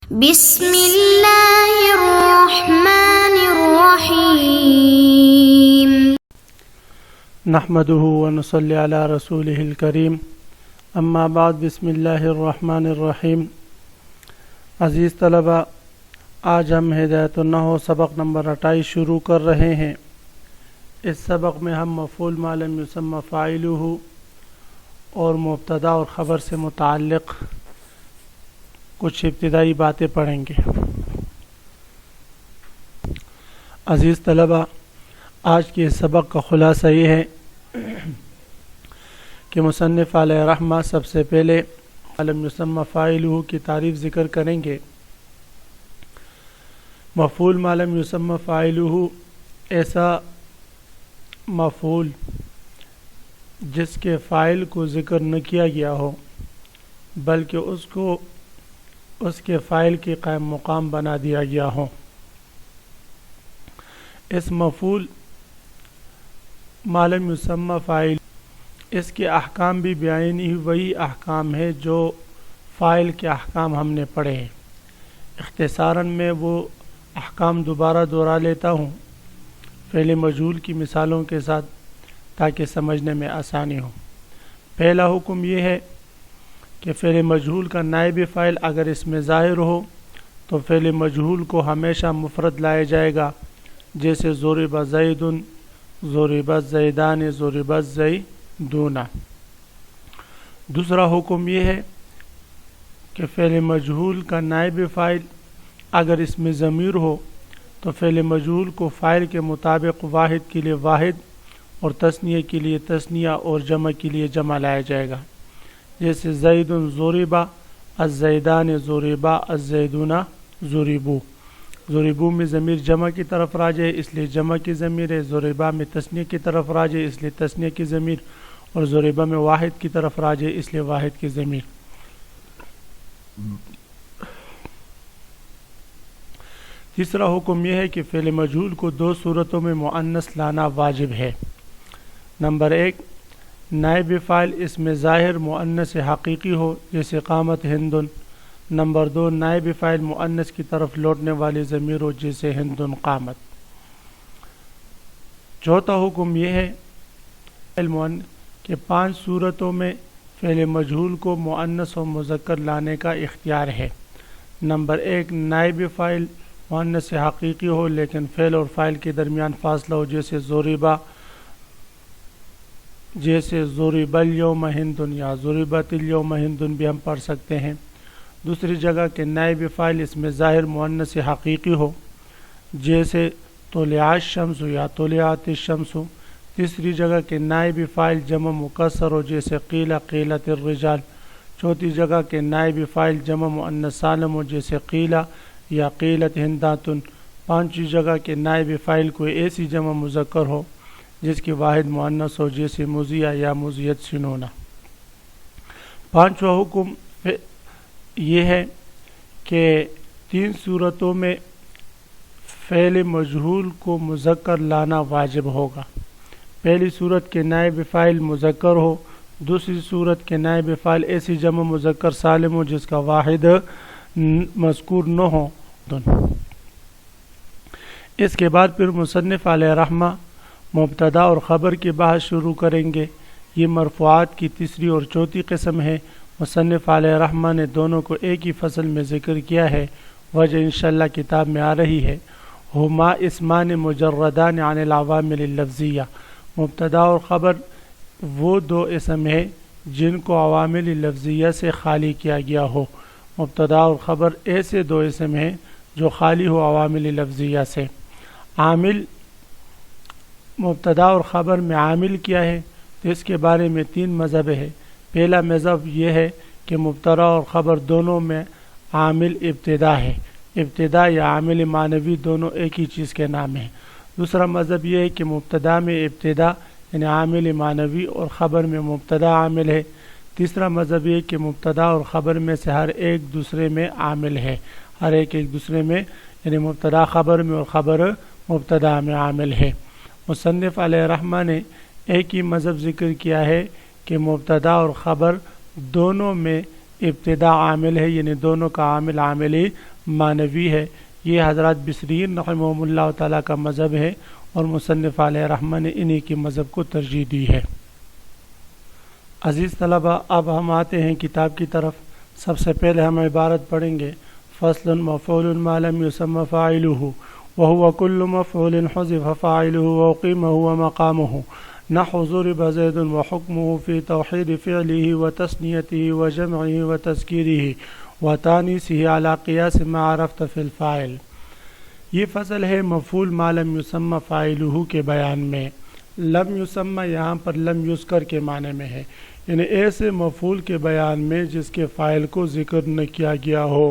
بسم اللہ الرحمن الرحیم نحمده ونصلی علی رسولہ الکریم اما بعد بسم اللہ الرحمن الرحیم۔ عزیز طلبہ، آج ہم ہدایت النحو سبق نمبر 28 شروع کر رہے ہیں۔ اس سبق میں ہم مفعول ما لم یسمی فاعلہ اور مبتدا اور خبر سے متعلق کچھ ابتدائی باتیں پڑھیں گے۔ عزیز طلبہ، آج کے سبق کا خلاصہ یہ ہے کہ مصنف علیہ رحمہ سب سے پہلے ما لم یسمی فاعلہ کی تعریف ذکر کریں گے۔ مفعول ما لم یسمی فاعلہ ایسا مفعول جس کے فاعل کو ذکر نہ کیا گیا ہو بلکہ اس کے فاعل کے قائم مقام بنا دیا گیا ہو۔ اس مفعول ما لم یسمی فاعل اس کے احکام بھی بیانی وہی احکام ہے جو فاعل کے احکام ہم نے پڑھے ہیں۔ اختصاراً میں وہ احکام دوبارہ دہرا لیتا ہوں فعل مجہول کی مثالوں کے ساتھ تاکہ سمجھنے میں آسانی ہو۔ پہلا حکم یہ ہے کہ فعل مجہول کا نائب فاعل اگر اس میں ظاہر ہو تو فعل مجہول کو ہمیشہ مفرد لایا جائے گا، جیسے ضرب زید، ضرب زیدان، ضرب زیدون۔ دوسرا حکم یہ ہے کہ فعل مجہول کا نائب فاعل اگر اس میں ضمیر ہو تو فعل مجہول کو فاعل کے مطابق واحد کے لیے واحد اور تثنیہ کے لیے تثنیہ اور جمع کے لیے جمع لایا جائے گا، جیسے زید ضربا، الزیدان ضربا، الزیدون ضربوا۔ ضربوا میں ضمیر جمع کی طرف راجع ہے اس لیے جمع کی ضمیر ہے، ضربا میں تثنیہ کی طرف راجع ہے اس لیے تثنیہ کی ضمیر، اور ضربا میں واحد کی طرف راجع ہے اس لیے واحد کی ضمیر۔ تیسرا حکم یہ ہے کہ فعل مجہول کو دو صورتوں میں مؤنث لانا واجب ہے۔ نمبر 1، نائب فاعل اس میں ظاہر مؤنث حقیقی ہو جیسے قامت ہندن۔ نمبر 2، نائب فاعل مؤنث کی طرف لوٹنے والی ضمیر ہو جیسے ہندن قامت۔ چوتھا حکم یہ ہے کہ 5 صورتوں میں فعل مجہول کو مؤنث و مذکر لانے کا اختیار ہے۔ نمبر 1، نائب فاعل مؤنث حقیقی ہو لیکن فعل اور فاعل کے درمیان فاصلہ ہو جیسے ضرب الیوم ہندن یا ضربت الیوم ہندن بھی ہم پڑھ سکتے ہیں۔ دوسری جگہ کہ نائب فاعل اس میں ظاہر مؤنث حقیقی ہو جیسے طلع الشمس یا طلعت الشمس۔ تیسری جگہ کہ نائب فاعل جمع مکسر ہو جیسے قیل قیلت الرجال۔ چوتھی جگہ کہ نائب فاعل جمع مؤنث سالم ہو جیسے قیل یا قیلت ہنداتن۔ پانچویں جگہ کہ نائب فاعل کوئی ایسی جمع مذکر ہو جس کی واحد مؤنث ہو جیسے مزیہ یا مزیت سنونا۔ پانچواں حکم یہ ہے کہ 3 صورتوں میں فعل مجہول کو مذکر لانا واجب ہوگا۔ پہلی صورت کے نائب فاعل مذکر ہو، دوسری صورت کے نائب فاعل ایسی جمع مذکر سالم ہو جس کا واحد مذکور نہ ہو۔ اس کے بعد پھر مصنف علیہ رحمہ مبتدا اور خبر کی بحث شروع کریں گے۔ یہ مرفوعات کی تیسری اور چوتھی قسم ہے۔ مصنف علیہ رحمہ نے دونوں کو ایک ہی فصل میں ذکر کیا ہے، وجہ انشاءاللہ کتاب میں آ رہی ہے۔ ہما اسمان مجردان عن العوامل اللفظیہ، مبتدا اور خبر وہ 2 اسم ہیں جن کو عوامل لفظیہ سے خالی کیا گیا ہو۔ مبتدا اور خبر ایسے 2 اسم ہیں جو خالی ہو عوامل لفظیہ سے۔ عامل مبتدا اور خبر میں عامل کیا ہے تو اس کے بارے میں 3 مذہب ہے۔ پہلا مذہب یہ ہے کہ مبتدا اور خبر دونوں میں عامل ابتدا ہے، ابتدا یا عامل معنوی دونوں ایک ہی چیز کے نام ہیں۔ دوسرا مذہب یہ ہے کہ مبتدا میں ابتدا یعنی عامل معنوی اور خبر میں مبتدا عامل ہے۔ تیسرا مذہب یہ کہ مبتدا اور خبر میں سے ہر ایک دوسرے میں عامل ہے، ہر ایک دوسرے میں یعنی مبتدا خبر میں اور خبر مبتدا میں عامل ہے۔ مصنف علیہ رحمہ نے ایک ہی مذہب ذکر کیا ہے کہ مبتدا اور خبر دونوں میں ابتدا عامل ہے، یعنی دونوں کا عامل عاملی معنوی ہے۔ یہ حضرات بصریین رحمہم اللہ تعالیٰ کا مذہب ہے اور مصنف علیہ رحمہ نے انہی کے مذہب کو ترجیح دی ہے۔ عزیز طلبہ، اب ہم آتے ہیں کتاب کی طرف۔ سب سے پہلے ہم عبارت پڑھیں گے، فصل مفعول ما لم يسمى فاعله وهو كل مفعول حذف فاعله وأقيم هو مقامه نحو ضرب زيد وحكمه في توحيد فعله وتثنيته وجمعه وتذكيره وتانيثه على قياس ما عرفت في الفاعل۔ یہ فصل ہے مفعول ما لم يسمى فاعله کے بیان میں۔ لم يسمى یہاں پر لم یذکر کے معنی میں ہے، یعنی ایسے مفعول کے بیان میں جس کے فاعل کو ذکر نہ کیا گیا ہو۔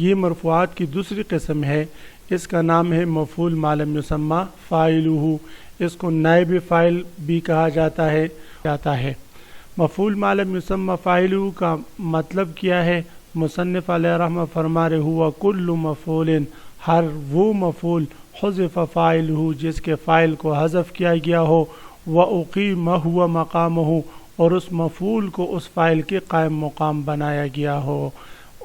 یہ مرفوعات کی دوسری قسم ہے، اس کا نام ہے مفعول ما لم یسمى فاعلہ، اس کو نائب فاعل بھی کہا جاتا ہے۔ مفعول ما لم یسمى فاعلہ کا مطلب کیا ہے؟ مصنف علیہ رحمہ فرما رہے ہوا کل مفعول، ہر وہ مفعول حذف فاعلہ جس کے فاعل کو حذف کیا گیا ہو، وأقیم ہوا مقامہ اور اس مفعول کو اس فاعل کے قائم مقام بنایا گیا ہو،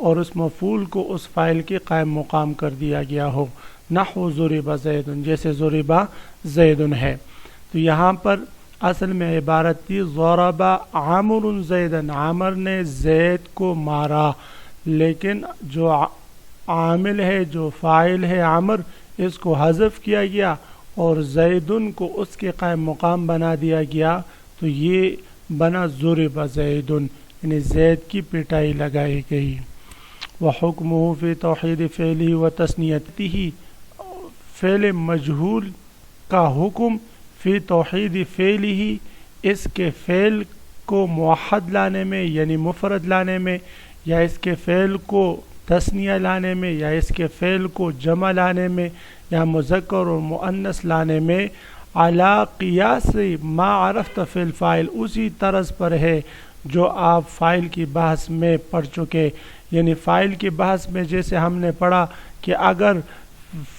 اور اس مفعول کو اس فاعل کے قائم مقام کر دیا گیا ہو۔ نحو ضرب زید، جیسے ضرب زید ہے۔ تو یہاں پر اصل میں عبارت تھی ضرب عامر زیدن، عامر نے زید کو مارا، لیکن جو عامل ہے، جو فاعل ہے عامر، اس کو حذف کیا گیا اور زیدن کو اس کے قائم مقام بنا دیا گیا، تو یہ بنا ضرب زیدن، یعنی زید کی پٹائی لگائی گئی۔ وحکمہ فی توحید فعلہ و تثنیتہ، فعل مجہول کا حکم فی توحید فعلہ، اس کے فعل کو موحد لانے میں یعنی مفرد لانے میں، یا اس کے فعل کو تثنیہ لانے میں، یا اس کے فعل کو جمع لانے میں، یا مذکر اور مؤنث لانے میں، علی قیاس ما عرفت فی الفاعل، اسی طرز پر ہے جو آپ فاعل کی بحث میں پڑھ چکے۔ یعنی فاعل کی بحث میں جیسے ہم نے پڑھا کہ اگر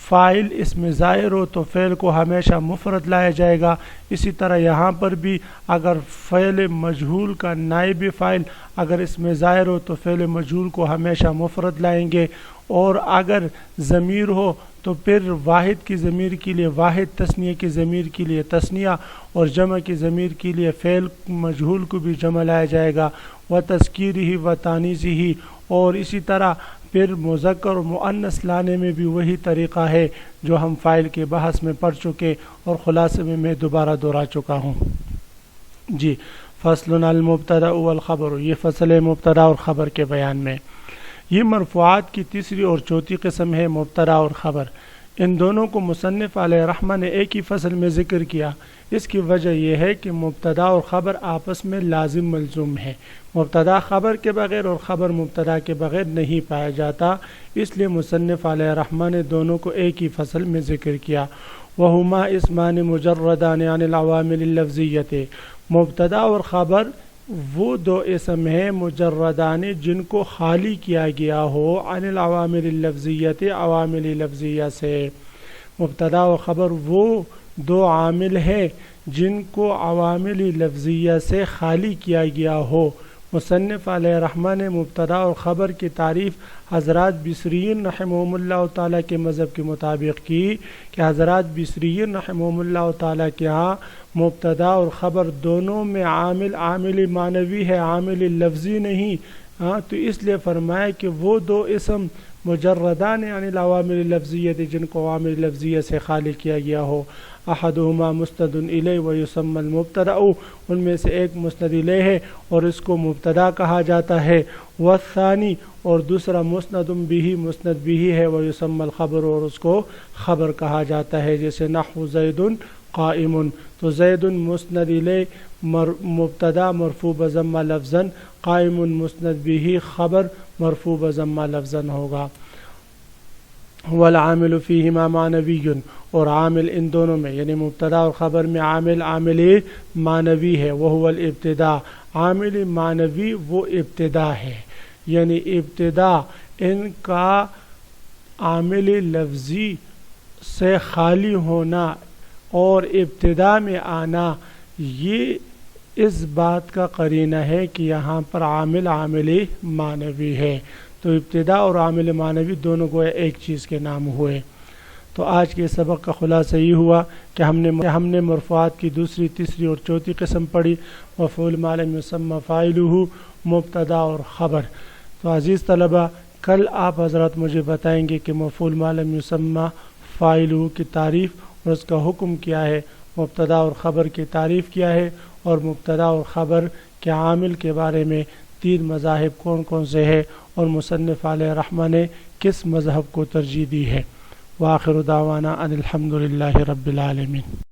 فاعل اس میں ظاہر ہو تو فعل کو ہمیشہ مفرد لایا جائے گا، اسی طرح یہاں پر بھی اگر فعل مجہول کا نائب فاعل اگر اس میں ظاہر ہو تو فعل مجہول کو ہمیشہ مفرد لائیں گے، اور اگر ضمیر ہو تو پھر واحد کی ضمیر کے لیے واحد، تثنیہ کی ضمیر کے لیے تثنیہ، اور جمع کی ضمیر کے لیے فعل مجہول کو بھی جمع لایا جائے گا، وتذکیرہ وتانیثہ، اور اسی طرح پھر مذکر و مؤنث لانے میں بھی وہی طریقہ ہے جو ہم فاعل کے بحث میں پڑھ چکے اور خلاصے میں دوبارہ دہرا چکا ہوں۔ جی، فصل المبتدا والخبر، یہ فصل ہے مبتدا اور خبر کے بیان میں۔ یہ مرفوعات کی تیسری اور چوتھی قسم ہے مبتدا اور خبر۔ ان دونوں کو مصنف علیہ رحمہ نے ایک ہی فصل میں ذکر کیا۔ اس کی وجہ یہ ہے کہ مبتدا اور خبر آپس میں لازم ملزوم ہے، مبتدا خبر کے بغیر اور خبر مبتدا کے بغیر نہیں پایا جاتا، اس لیے مصنف علیہ رحمہ نے دونوں کو ایک ہی فصل میں ذکر کیا۔ وہما اسمان مجردان عن العوامل اللفظیۃ، مبتدا اور خبر وہ دو اسم ہیں مجردان جن کو خالی کیا گیا ہو عن العوامل اللفظیۃ، عوامل لفظیہ سے۔ مبتدا و خبر وہ دو عامل ہیں جن کو عوامل لفظیہ سے خالی کیا گیا ہو۔ مصنف علیہ رحمہ نے مبتدا اور خبر کی تعریف حضرات بصریین رحمہم اللہ تعالیٰ کے مذہب کے مطابق کی کہ حضرات بصریین رحمہم اللہ تعالیٰ کے ہاں مبتدا اور خبر دونوں میں عامل معنوی ہے، عامل لفظی نہیں۔ تو اس لیے فرمایا کہ وہ دو اسم مجردان یعنی العوامل اللفظیۃ جن کو عوامل لفظیہ سے خالی کیا گیا ہو، احدہما مسند الیہ ویسمى المبتدا، ان میں سے ایک مسند الیہ ہے اور اس کو مبتدا کہا جاتا ہے، والثانی اور دوسرا مسند بہ، مسند بہ ہے، ویسمى الخبر اور اس کو خبر کہا جاتا ہے، جیسے نحو زید قائم، تو زید مسند الیہ مبتدا مرفوع بضمہ لفظا، قائم مسند بہ خبر مرفوع بضمہ لفظا ہوگا۔ والعامل فیہما معنوی، اور عامل ان دونوں میں یعنی مبتدا اور خبر میں عامل معنوی ہے، وہو الابتداء، عامل معنوی وہ ابتدا ہے، یعنی ابتدا ان کا عامل لفظی سے خالی ہونا اور ابتدا میں آنا، یہ اس بات کا قرینہ ہے کہ یہاں پر عامل معنوی ہے۔ تو تو ابتدا اور عامل معنوی دونوں گویا ایک چیز کے نام ہوئے۔ تو آج کے سبق کا خلاصہ یہ ہوا کہ ہم نے مرفوعات کی دوسری، تیسری اور چوتھی قسم پڑھی، مفعول ما لم یسمى فاعلہ، مبتدا اور خبر۔ تو عزیز طلبہ، کل آپ حضرات مجھے بتائیں گے کہ مفعول ما لم یسمى فاعلہ کی تعریف اور اس کا حکم کیا ہے، مبتدا اور خبر کی تعریف کیا ہے، اور مبتدا اور خبر کے عامل کے بارے میں 3 مذاہب کون کون سے ہیں، اور مصنف علیہ رحمہ نے کس مذہب کو ترجیح دی ہے۔ وآخر دعوانا ان الحمد للہ رب العالمین۔